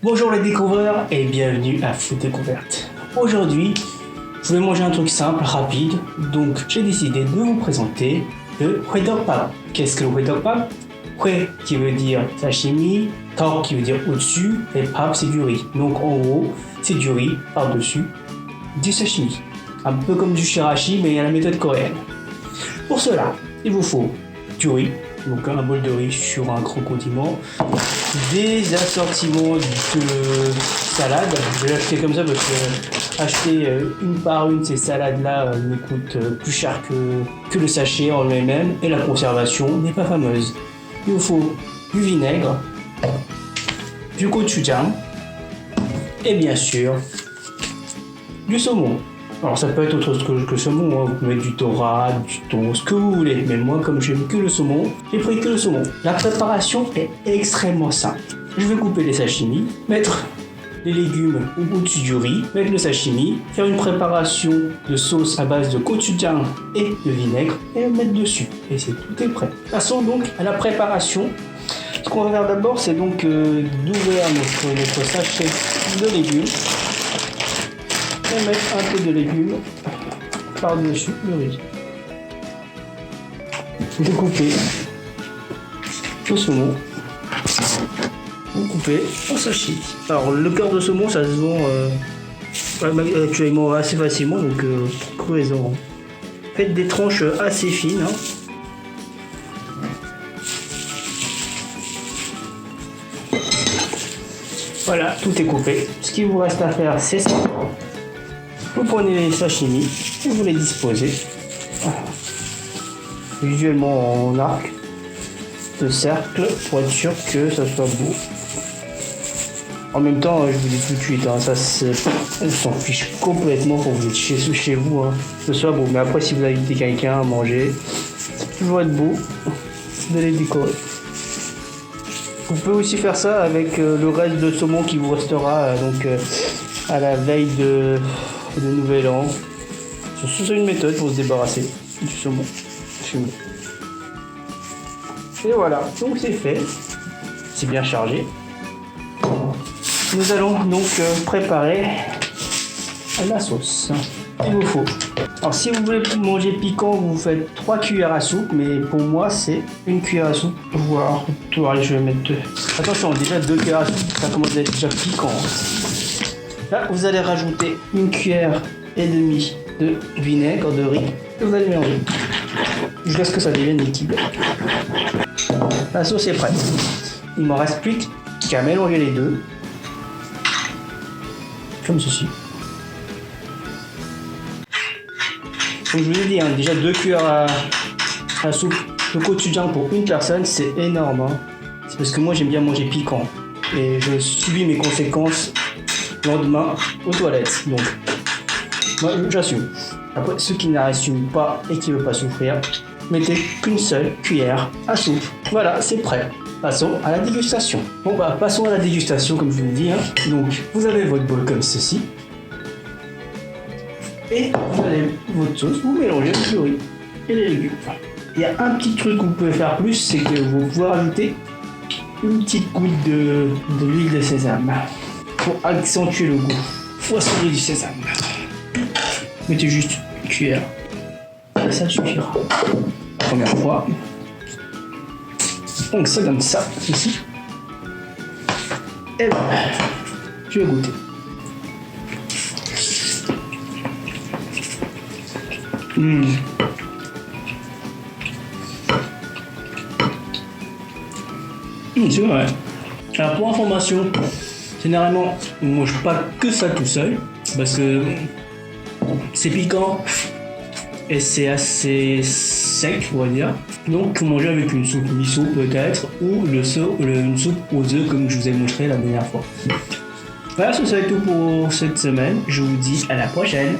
Bonjour les découvreurs et bienvenue à Food Découverte. Aujourd'hui, je vais manger un truc simple, rapide, donc j'ai décidé de vous présenter le huedokbap. Qu'est-ce que le huedokbap? Hue qui veut dire sashimi, tok qui veut dire au-dessus, et pap c'est du riz. Donc en gros, c'est du riz par-dessus du sashimi. Un peu comme du shirashi mais à la méthode coréenne. Pour cela, il vous faut du riz, donc un bol de riz sur un gros condiment, des assortiments de salades. Je vais acheter comme ça parce que acheter une par une ces salades là me coûte plus cher que le sachet en lui-même, et la conservation n'est pas fameuse. Il vous faut du vinaigre, du gochujang et bien sûr du saumon. Alors ça peut être autre chose que le saumon, hein. Vous pouvez mettre du dorade, du thon, ce que vous voulez, mais moi comme j'aime que le saumon, j'ai pris que le saumon. La préparation est extrêmement simple. Je vais couper les sashimi, mettre les légumes au-dessus du riz, mettre le sashimi, faire une préparation de sauce à base de gochujang et de vinaigre et le mettre dessus. Et c'est tout est prêt. Passons donc à la préparation. Ce qu'on va faire d'abord, c'est donc d'ouvrir notre sachet de légumes. Et mettre un peu de légumes par-dessus le riz. Découper le saumon. Vous coupez en sashimi. Alors le cœur de saumon, ça se vend actuellement assez facilement, donc coupez-en. Faites des tranches assez fines. Voilà, tout est coupé. Ce qu'il vous reste à faire, c'est ça. Vous prenez les sashimi et vous les disposez visuellement en arc de cercle pour être sûr que ça soit beau. En même temps, je vous dis tout de suite, on s'en fiche complètement pour vous êtes chez vous, que ce soit beau. Mais après, si vous invitez quelqu'un à manger, ça peut toujours être beau de les décorer. Vous pouvez aussi faire ça avec le reste de saumon qui vous restera à la veille de Nouvel An. C'est une méthode pour se débarrasser du saumon fumé. Et voilà, donc c'est fait. C'est bien chargé. Nous allons donc préparer la sauce. Il vous faut. Alors si vous voulez manger piquant, vous faites 3 cuillères à soupe, mais pour moi c'est une cuillère à soupe. Voire, allez, je vais mettre 2. Attention, déjà 2 cuillères à soupe, ça commence à être déjà piquant. Là, vous allez rajouter une cuillère et demie de vinaigre de riz et vous allez mélanger jusqu'à ce que ça devienne liquide. La sauce est prête. Il ne m'en reste plus qu'à mélanger les deux, comme ceci. Comme je vous ai dit, déjà 2 cuillères à soupe de gochujang pour une personne, c'est énorme. C'est parce que moi j'aime bien manger piquant et je subis mes conséquences lendemain aux toilettes. Donc, moi j'assume. Après, ceux qui n'assument pas et qui ne veulent pas souffrir, mettez qu'une seule cuillère à soupe. Voilà, c'est prêt. Passons à la dégustation. Bon bah, passons à la dégustation comme je vous l'ai dit. Donc, vous avez votre bol comme ceci. Et vous avez votre sauce, vous mélangez le riz et les légumes. Il y a un petit truc que vous pouvez faire plus, c'est que vous pouvez rajouter une petite goutte de l'huile de sésame pour accentuer le goût poissonné du sésame. Mettez juste une cuillère et ça suffira. La première fois. Donc ça donne ça ici. Et voilà. Je vais goûter. C'est vrai. Alors pour information, généralement on ne mange pas que ça tout seul parce que c'est piquant et c'est assez sec, on va dire. Donc vous mangez avec une soupe miso peut-être ou une soupe aux œufs comme je vous ai montré la dernière fois. Voilà, c'est tout pour cette semaine. Je vous dis à la prochaine.